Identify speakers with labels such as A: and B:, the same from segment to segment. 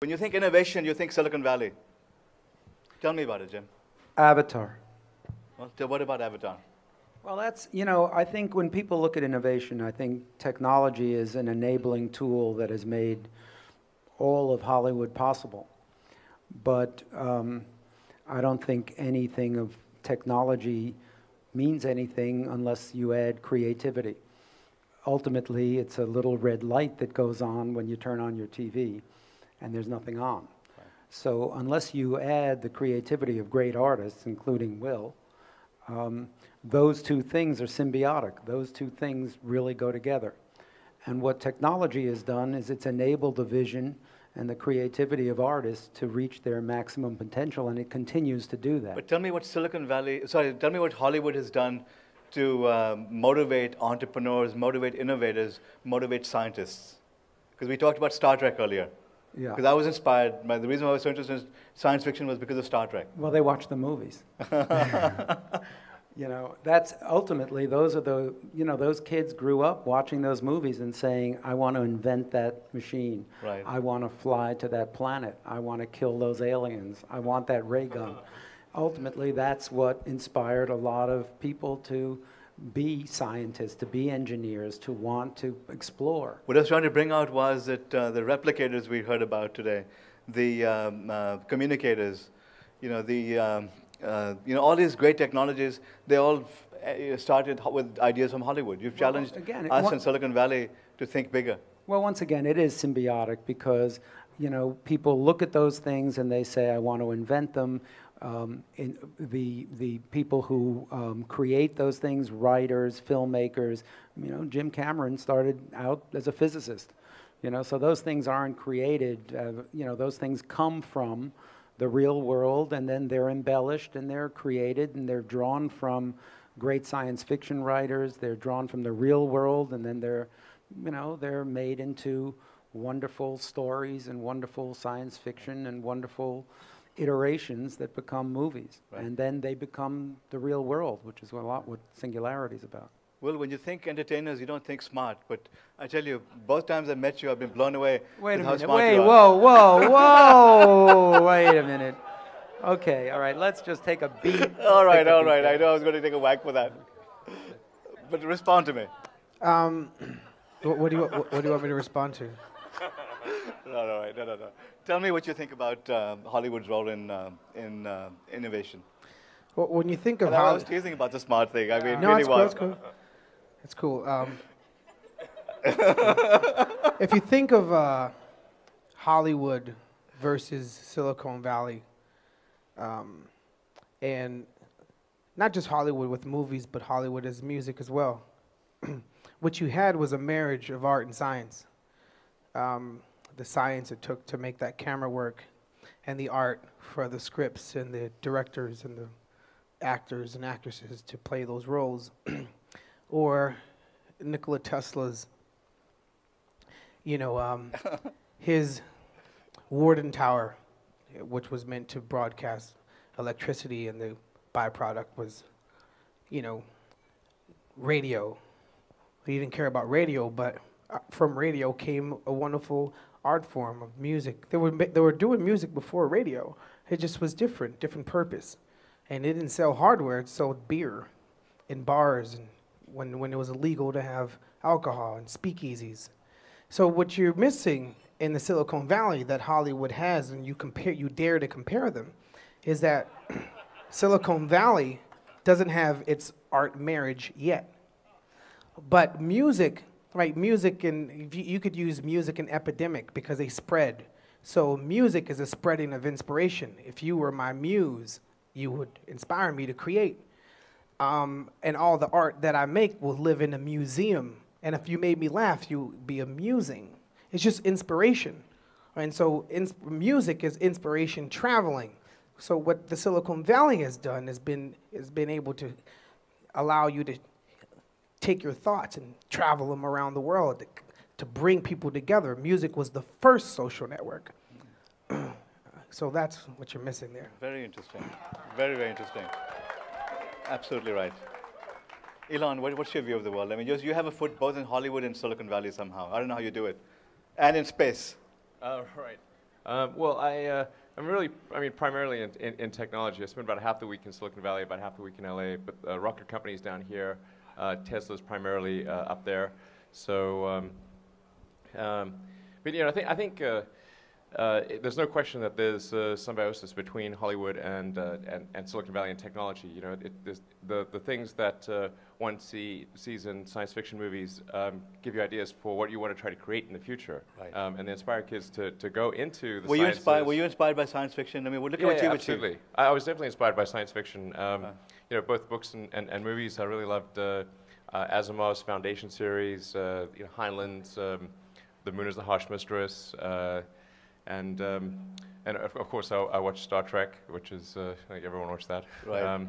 A: When you think innovation, you think Silicon Valley. Tell me about it, Jim.
B: Avatar.
A: Well, what about Avatar?
B: Well, that's, you know, I think when people look at innovation, I think technology is an enabling tool that has made all of Hollywood possible. But I don't think anything of technology means anything unless you add creativity. Ultimately, it's a little red light that goes on when you turn on your TV, and there's nothing on. Right. So unless you add the creativity of great artists, including Will, those two things are symbiotic. Those two things really go together. And what technology has done is it's enabled the vision and the creativity of artists to reach their maximum potential, and it continues to do that.
A: But tell me what tell me what Hollywood has done to motivate entrepreneurs, motivate innovators, motivate scientists. Because we talked about Star Trek earlier.
B: Yeah.
A: Because I was inspired by, the reason why I was so interested in science fiction was because of Star Trek.
B: Well, they watch the movies. You know, that's ultimately, those are the, you know, those kids grew up watching those movies and saying, I want to invent that machine.
A: Right.
B: I want to fly to that planet. I want to kill those aliens. I want that ray gun. Ultimately, that's what inspired a lot of people to be scientists, to be engineers, to want to explore.
A: What I was trying to bring out was that the replicators we heard about today, the communicators, you know, all these great technologies, they all started with ideas from Hollywood. You've challenged us in Silicon Valley to think bigger.
B: Well, once again, it is symbiotic because, you know, people look at those things and they say, I want to invent them. The people who create those things, writers, filmmakers, you know, Jim Cameron started out as a physicist, you know, so those things aren't created, you know, those things come from the real world, and then they're embellished and they're created and they're drawn from great science fiction writers, they're drawn from the real world, and then they're, you know, they're made into wonderful stories and wonderful science fiction and wonderful iterations that become movies. Right. And then they become the real world, which is a lot what Singularity is about.
A: Well, when you think entertainers, you don't think smart. But I tell you, both times I met you, I've been blown away with how smart you are.
B: Whoa, wait a minute. Okay, all right, let's just take a beat.
A: all right. I know I was going to take a whack for that. But respond to me.
C: What do you want me to respond to?
A: No. Tell me what you think about Hollywood's role in innovation.
C: Well, when you think of
A: I was teasing about the smart thing. I mean,
C: no,
A: really
C: it's cool,
A: was.
C: It's cool. If you think of Hollywood versus Silicon Valley, and not just Hollywood with movies, but Hollywood as music as well, what you had was a marriage of art and science. The science it took to make that camera work, and the art for the scripts and the directors and the actors and actresses to play those roles. Or Nikola Tesla's, you know, his Warden Tower, which was meant to broadcast electricity, and the byproduct was, you know, radio. He didn't care about radio, but from radio came a wonderful art form of music. They were doing music before radio. It just was different purpose. And it didn't sell hardware, it sold beer in bars, and when it was illegal to have alcohol and speakeasies. So what you're missing in the Silicon Valley that Hollywood has, and you dare to compare them, is that Silicon Valley doesn't have its art marriage yet. But music, right, and you could use music and epidemic because they spread. So music is a spreading of inspiration. If you were my muse, you would inspire me to create. And all the art that I make will live in a museum. And if you made me laugh, you would be amusing. It's just inspiration. And so music is inspiration traveling. So what the Silicon Valley has done has been able to allow you to take your thoughts and travel them around the world to bring people together. Music was the first social network. So that's what you're missing there.
A: Very interesting. Very, very interesting. Absolutely right. Elon, what's your view of the world? I mean, you have a foot both in Hollywood and Silicon Valley somehow. I don't know how you do it. And in space.
D: Right. Well, I mean, primarily in technology. I spend about half the week in Silicon Valley, about half the week in LA, but rocket companies down here. Tesla's primarily up there. So, but you know, I think there's no question that there's symbiosis between Hollywood and Silicon Valley and technology. You know, the things that one sees in science fiction movies give you ideas for what you want to try to create in the future,
A: right.
D: And they inspire kids to go into the
A: Were
D: sciences.
A: Were you inspired by science fiction? I mean, look at what
D: Yeah,
A: you
D: absolutely.
A: achieved.
D: I was definitely inspired by science fiction. You know, both books and movies. I really loved Asimov's Foundation series, you know, Heinlein's The Moon is the Harsh Mistress, and of course I watched Star Trek, which is I think everyone watched that.
A: Right.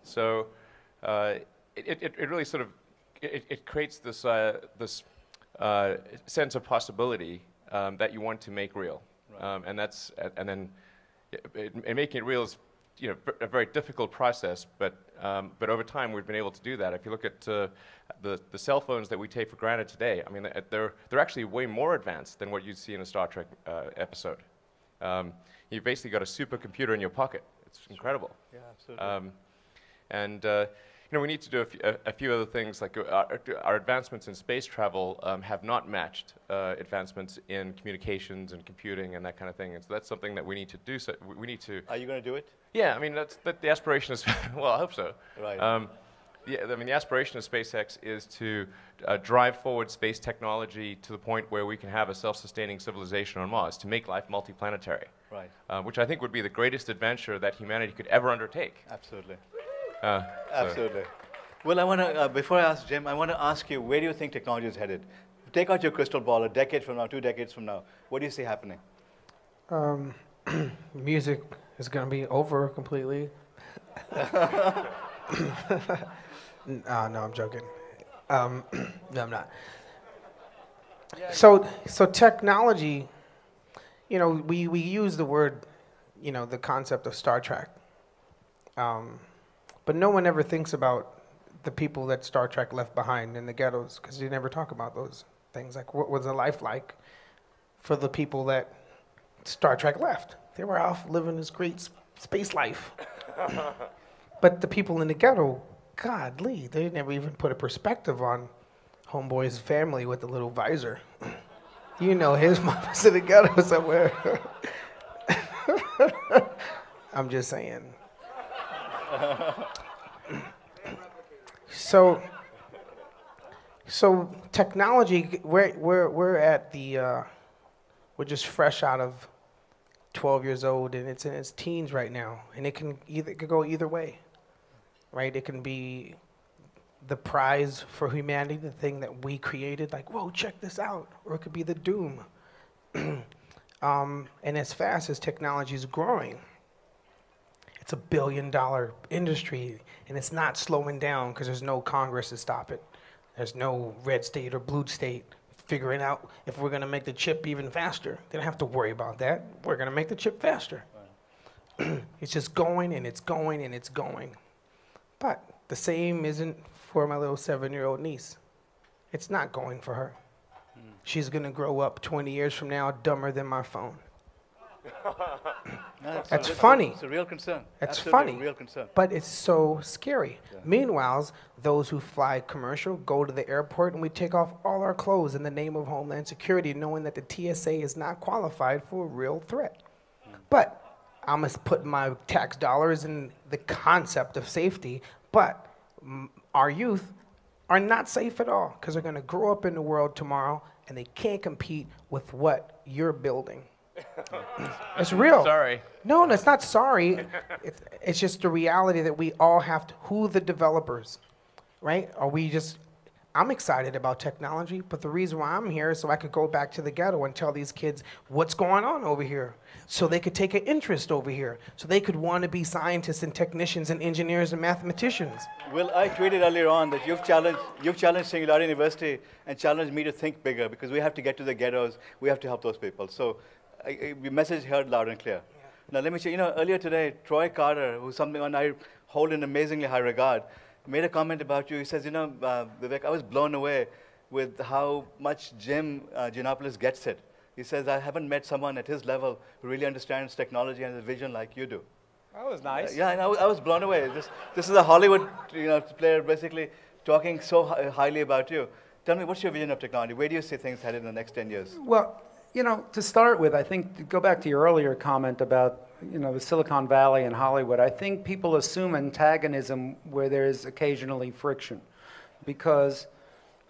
D: So it really sort of it creates this sense of possibility that you want to make real, right. And then making it real is, you know, a very difficult process, but over time we've been able to do that. If you look at the cell phones that we take for granted today, I mean, they're actually way more advanced than what you'd see in a Star Trek episode. You've basically got a supercomputer in your pocket. It's incredible.
A: Yeah, absolutely.
D: You know, we need to do a few other things, like our advancements in space travel have not matched advancements in communications and computing and that kind of thing. And so that's something that we need to do. So we need to.
A: Are you going to do it?
D: Yeah, I mean, the aspiration is, well, I hope so.
A: Right.
D: Yeah, I mean, the aspiration of SpaceX is to drive forward space technology to the point where we can have a self-sustaining civilization on Mars, to make life multiplanetary.
A: Right.
D: Which I think would be the greatest adventure that humanity could ever undertake.
A: Absolutely.
D: So.
A: Absolutely. Well, I want to, before I ask Jim, I want to ask you, where do you think technology is headed? Take out your crystal ball, a decade from now, 2 decades from now. What do you see happening?
C: Music is going to be over completely. No, I'm joking. No, I'm not. So technology, you know, we use the word, you know, the concept of Star Trek. But no one ever thinks about the people that Star Trek left behind in the ghettos, because you never talk about those things. Like, what was the life like for the people that Star Trek left? They were off living this great space life. But the people in the ghetto, godly, they never even put a perspective on Homeboy's family with the little visor. You know, his mama's in the ghetto somewhere. I'm just saying. So technology, we're at the we're just fresh out of 12 years old, and it's in its teens right now, and it could go either way, right? It can be the prize for humanity, the thing that we created, like, whoa, check this out, or it could be the doom. And as fast as technology is growing, it's a $1 billion industry, and it's not slowing down because there's no Congress to stop it. There's no red state or blue state figuring out if we're going to make the chip even faster. They don't have to worry about that. We're going to make the chip faster. Right. It's just going, and it's going, and it's going. But the same isn't for my little 7-year-old niece. It's not going for her. She's going to grow up 20 years from now dumber than my phone. That's funny.
A: It's a real concern.
C: That's
A: Absolutely
C: funny.
A: A real concern.
C: But it's so scary.
A: Yeah.
C: Meanwhile, those who fly commercial go to the airport and we take off all our clothes in the name of Homeland Security, knowing that the TSA is not qualified for a real threat. But I'm going to put my tax dollars in the concept of safety, but our youth are not safe at all because they're going to grow up in the world tomorrow and they can't compete with what you're building. It's real.
D: Sorry.
C: No, it's not sorry. It's just the reality that we all have to, who the developers, right? Are we just, I'm excited about technology, but the reason why I'm here is so I could go back to the ghetto and tell these kids what's going on over here. So they could take an interest over here. So they could want to be scientists and technicians and engineers and mathematicians.
A: Well, I tweeted earlier on that you've challenged Singularity University and challenged me to think bigger because we have to get to the ghettos. We have to help those people. So your message heard loud and clear. Yeah. Now let me say, earlier today, Troy Carter, who's someone I hold in amazingly high regard, made a comment about you. He says, Vivek, I was blown away with how much Jim Giannopoulos gets it. He says, I haven't met someone at his level who really understands technology and his vision like you do.
B: That was nice.
A: Yeah, and I was blown away. This is a Hollywood player basically talking so highly about you. Tell me, what's your vision of technology? Where do you see things headed in the next 10 years?
B: Well, to start with, I think, to go back to your earlier comment about, the Silicon Valley and Hollywood, I think people assume antagonism where there's occasionally friction, because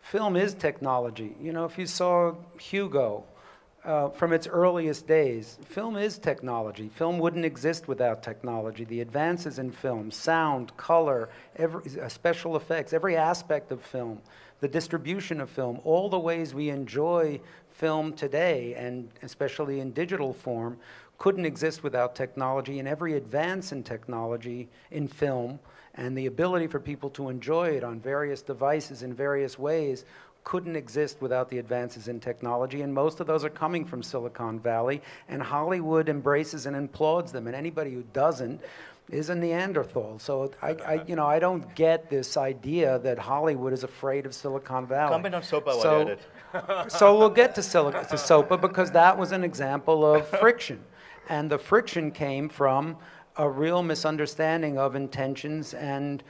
B: film is technology. If you saw Hugo, from its earliest days, film is technology. Film wouldn't exist without technology. The advances in film, sound, color, special effects, every aspect of film, the distribution of film, all the ways we enjoy film today, and especially in digital form, couldn't exist without technology. And every advance in technology in film and the ability for people to enjoy it on various devices in various ways couldn't exist without the advances in technology, and most of those are coming from Silicon Valley, and Hollywood embraces and applauds them, and anybody who doesn't is a Neanderthal. So I don't get this idea that Hollywood is afraid of Silicon Valley.
A: Comment on SOPA while you're at it.
B: So we'll get to SOPA, because that was an example of friction, and the friction came from a real misunderstanding of intentions and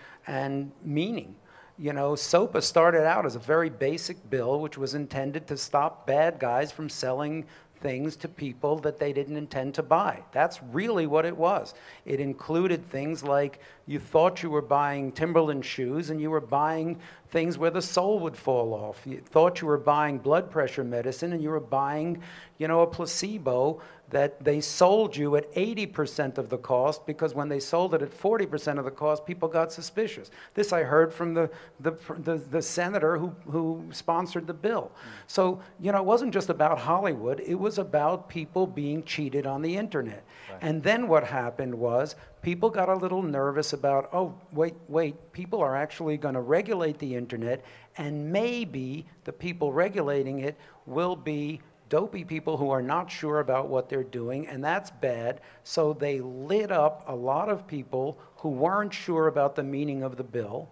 B: meaning. SOPA started out as a very basic bill which was intended to stop bad guys from selling things to people that they didn't intend to buy. That's really what it was. It included things like you thought you were buying Timberland shoes and you were buying things where the sole would fall off. You thought you were buying blood pressure medicine and you were buying, a placebo that they sold you at 80% of the cost, because when they sold it at 40% of the cost, people got suspicious. This I heard from the senator who sponsored the bill. So, it wasn't just about Hollywood, it was about people being cheated on the internet. Right. And then what happened was people got a little nervous about, oh, wait, people are actually going to regulate the internet, and maybe the people regulating it will be dopey people who are not sure about what they're doing, and that's bad. So they lit up a lot of people who weren't sure about the meaning of the bill,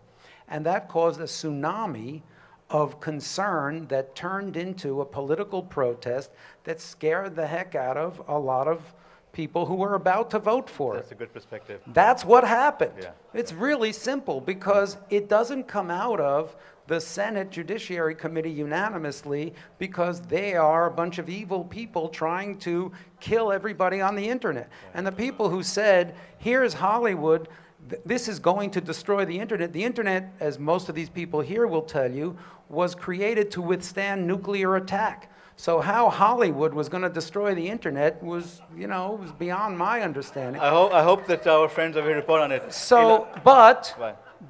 B: and that caused a tsunami of concern that turned into a political protest that scared the heck out of a lot of people who were about to vote for it.
A: That's a good perspective.
B: That's what happened.
A: Yeah.
B: It's really simple, because it doesn't come out of the Senate Judiciary Committee unanimously because they are a bunch of evil people trying to kill everybody on the internet. Right. And the people who said, here's Hollywood, this is going to destroy the internet, as most of these people here will tell you, was created to withstand nuclear attack. So how Hollywood was going to destroy the internet was, was beyond my understanding.
A: I hope that our friends over here report on it.
B: So,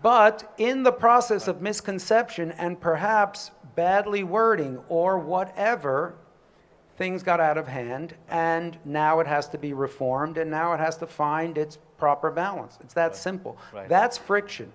B: but in the process of misconception and perhaps badly wording or whatever, things got out of hand, and now it has to be reformed, and now it has to find its proper balance. It's that simple.
A: Right.
B: That's friction.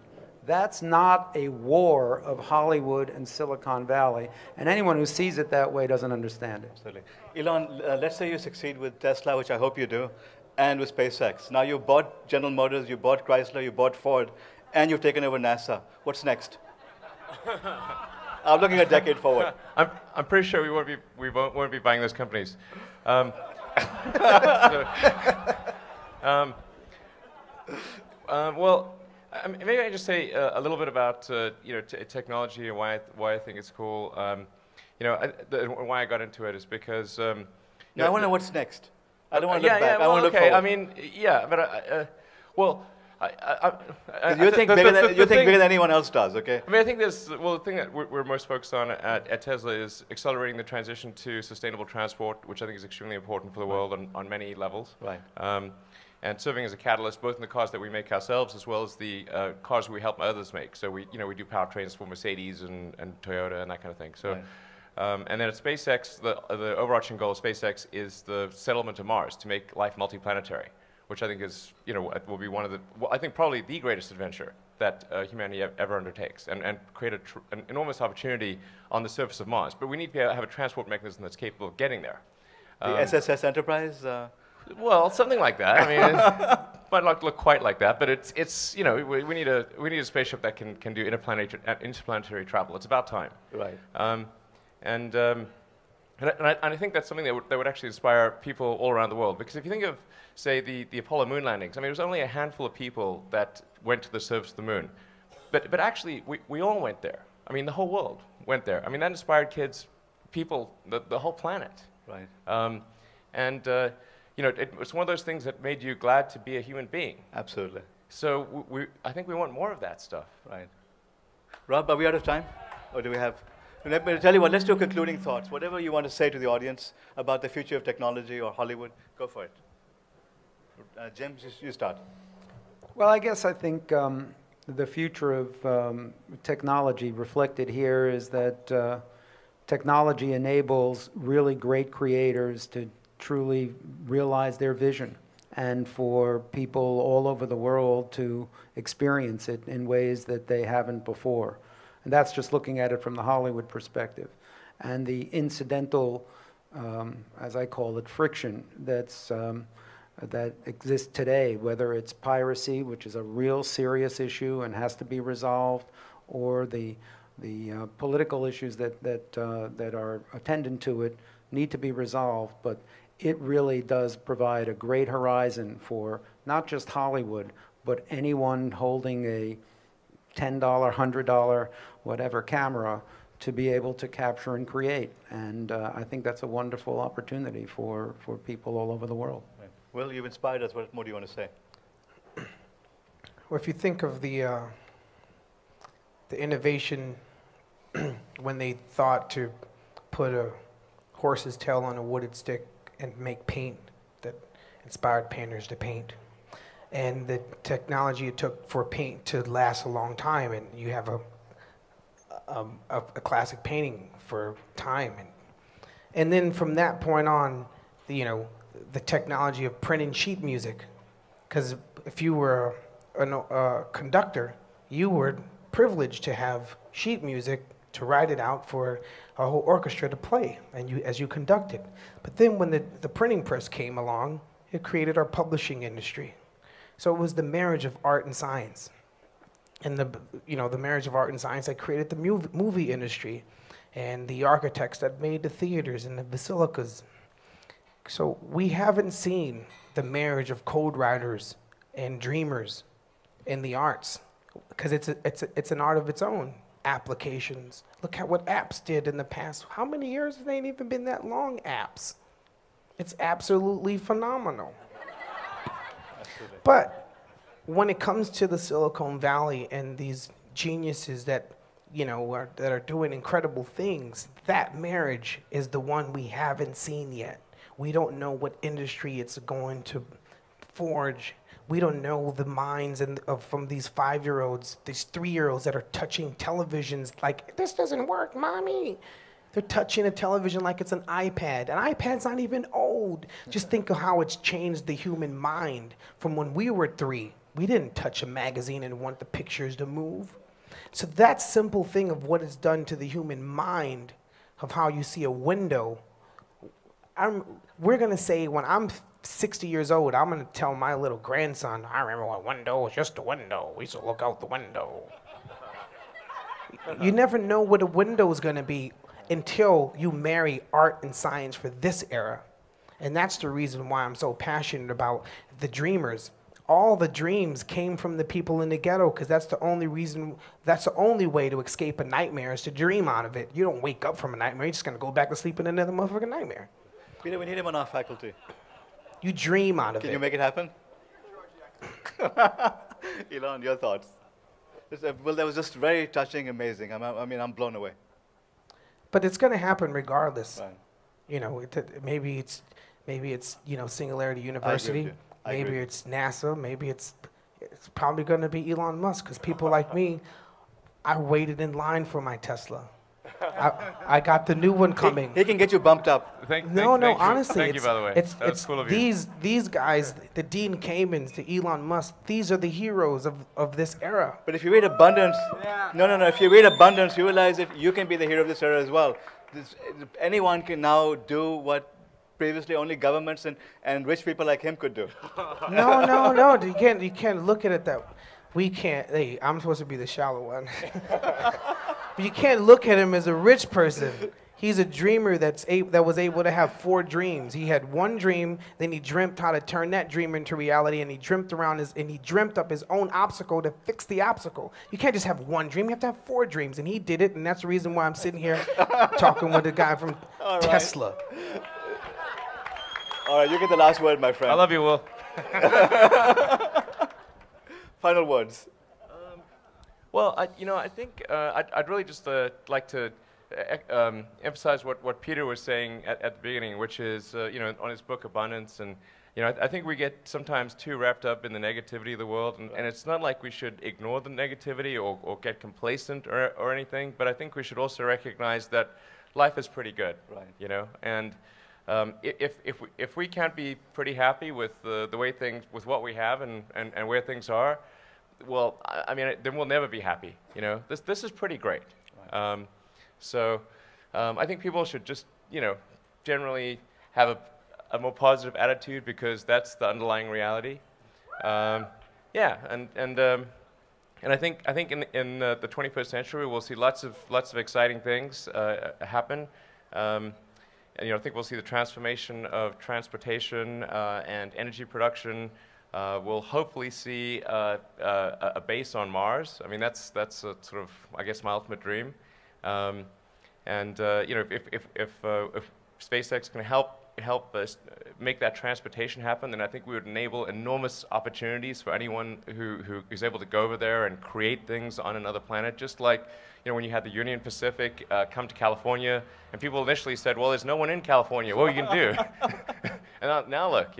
B: That's not a war of Hollywood and Silicon Valley, and anyone who sees it that way doesn't understand it.
A: Absolutely. Elon, let's say you succeed with Tesla, which I hope you do, and with SpaceX. Now you bought General Motors, you bought Chrysler, you bought Ford, and you've taken over NASA. What's next? I'm looking a decade forward.
D: I'm pretty sure we won't be buying those companies. Well, maybe I just say a little bit about technology and why I think it's cool. Why I got into it is because.
A: I want to know what's next. I don't want to look back.
D: Well,
A: I want to look forward.
D: I mean, but
A: you think bigger than anyone else does, okay?
D: I mean, I think the thing that we're most focused on at Tesla is accelerating the transition to sustainable transport, which I think is extremely important for the world on many levels.
A: Right.
D: And serving as a catalyst, both in the cars that we make ourselves as well as the cars we help others make. So we do powertrains for Mercedes and Toyota and that kind of thing. So. Right. And then at SpaceX, the overarching goal of SpaceX is the settlement of Mars, to make life multiplanetary, which I think is, will be one of the, I think probably the greatest adventure that humanity ever undertakes, and create an enormous opportunity on the surface of Mars. But we need to have a transport mechanism that's capable of getting there.
A: The SSS Enterprise?
D: Well, something like that. I mean, it might not look quite like that, but it's we need a spaceship that can do interplanetary travel. It's about time.
A: Right.
D: And I think that's something that would actually inspire people all around the world. Because if you think of, say, the Apollo moon landings, I mean, it was only a handful of people that went to the surface of the moon. But actually, we all went there. I mean, the whole world went there. I mean, that inspired kids, people, the whole planet.
A: Right.
D: You know, it's one of those things that made you glad to be a human being.
A: Absolutely.
D: So I think we want more of that stuff.
A: Right. Rob, are we out of time? Or do we have... Let me tell you what, let's do concluding thoughts. Whatever you want to say to the audience about the future of technology or Hollywood, go for it. Jim, you start.
B: Well, I guess I think the future of technology reflected here is that technology enables really great creators to truly realize their vision, and for people all over the world to experience it in ways that they haven't before. And that's just looking at it from the Hollywood perspective. And the incidental, as I call it, friction that exists today, whether it's piracy, which is a real serious issue and has to be resolved, or the political issues that are attendant to it need to be resolved. But it really does provide a great horizon for not just Hollywood, but anyone holding a $10, $100, whatever camera to be able to capture and create. And I think that's a wonderful opportunity for people all over the world.
A: Right. Well, you've inspired us. What more do you want to say?
C: Well, if you think of the innovation when they thought to put a horse's tail on a wooded stick and make paint that inspired painters to paint, and the technology it took for paint to last a long time, and you have a classic painting for time, and then from that point on, the technology of printing sheet music, because if you were a conductor, you were privileged to have sheet music to write it out for a whole orchestra to play, and as you conducted. But then when the printing press came along, it created our publishing industry. So it was the marriage of art and science. And the marriage of art and science that created the movie industry, and the architects that made the theaters and the basilicas. So we haven't seen the marriage of code writers and dreamers in the arts, because it's an art of its own. Applications. Look at what apps did in the past. How many years? It ain't even been that long, apps. It's absolutely phenomenal. Absolutely. But when it comes to the Silicon Valley and these geniuses that are doing incredible things, that marriage is the one we haven't seen yet. We don't know what industry it's going to forge. We don't know the minds from these 5-year-olds, these 3-year-olds that are touching televisions like, this doesn't work, mommy. They're touching a television like it's an iPad. An iPad's not even old. Just think of how it's changed the human mind from when we were 3. We didn't touch a magazine and want the pictures to move. So that simple thing of what it's done to the human mind, of how you see a window, we're going to say when I'm 60 years old, I'm going to tell my little grandson, I remember when a window was just a window. We used to look out the window. You never know what a window is going to be until you marry art and science for this era. And that's the reason why I'm so passionate about the dreamers. All the dreams came from the people in the ghetto, because that's the only way to escape a nightmare, is to dream out of it. You don't wake up from a nightmare. You're just going to go back to sleep in another motherfucking nightmare.
A: Peter, we need him on our faculty.
C: You dream out of it.
A: Can you make it happen? Elon, your thoughts? Well, that was just very touching, amazing. I'm blown away.
C: But it's going to happen regardless.
A: Right.
C: Maybe it's Singularity University. Maybe it's NASA. Maybe it's probably going to be Elon Musk, because people like me, I waited in line for my Tesla. I got the new one coming.
A: He can get you bumped up.
C: Honestly,
D: thank you, by the way.
C: It's cool of you. These guys, the Dean Kamens, the Elon Musk, these are the heroes of this era.
A: But if you read abundance, no. If you read abundance, you realize that you can be the hero of this era as well. Anyone can now do what previously only governments and rich people like him could do.
C: No. You can't look at it that. We can't. Hey, I'm supposed to be the shallow one. But you can't look at him as a rich person. He's a dreamer that was able to have 4 dreams. He had one dream, then he dreamt how to turn that dream into reality, and he dreamt up his own obstacle to fix the obstacle. You can't just have one dream, you have to have 4 dreams, and he did it, and that's the reason why I'm sitting here talking with the guy from Tesla.
A: All right, you get the last word, my friend.
D: I love you, Will.
A: Final words.
D: Well, I think I'd really just like to emphasize what Peter was saying at the beginning, which is, on his book Abundance, and I think we get sometimes too wrapped up in the negativity of the world, and it's not like we should ignore the negativity or get complacent or anything, but I think we should also recognize that life is pretty good,
A: right?
D: And if we can't be pretty happy with the way things, with what we have and where things are, well, I mean, then we'll never be happy. This is pretty great. Right. So I think people should just, generally have a more positive attitude, because that's the underlying reality. Yeah, and I think in the 21st century we'll see lots of exciting things happen. And I think we'll see the transformation of transportation and energy production. We'll hopefully see a base on Mars. I mean, that's a sort of, I guess, my ultimate dream. If SpaceX can help us make that transportation happen, then I think we would enable enormous opportunities for anyone who's able to go over there and create things on another planet. Just like, when you had the Union Pacific come to California, and people initially said, well, there's no one in California, what are you going to do? And now look,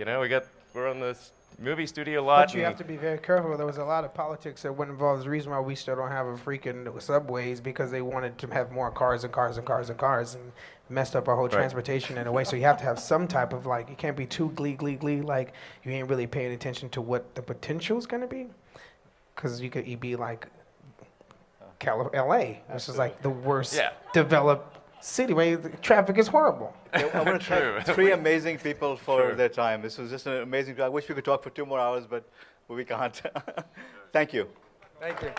D: we're on this movie studio lot.
C: But you have to be very careful. There was a lot of politics that went involved. The reason why we still don't have a freaking subways, because they wanted to have more cars and cars and cars and cars, and messed up our whole transportation in a way. So you have to have some type of, like, you can't be too glee, like you ain't really paying attention to what the potential is going to be. Because you could be like LA, which is like the worst developed city where the traffic is horrible.
A: I want to thank 3 amazing people for their time. This was just an amazing. I wish we could talk for 2 more hours, but we can't. Thank you.
C: Thank you.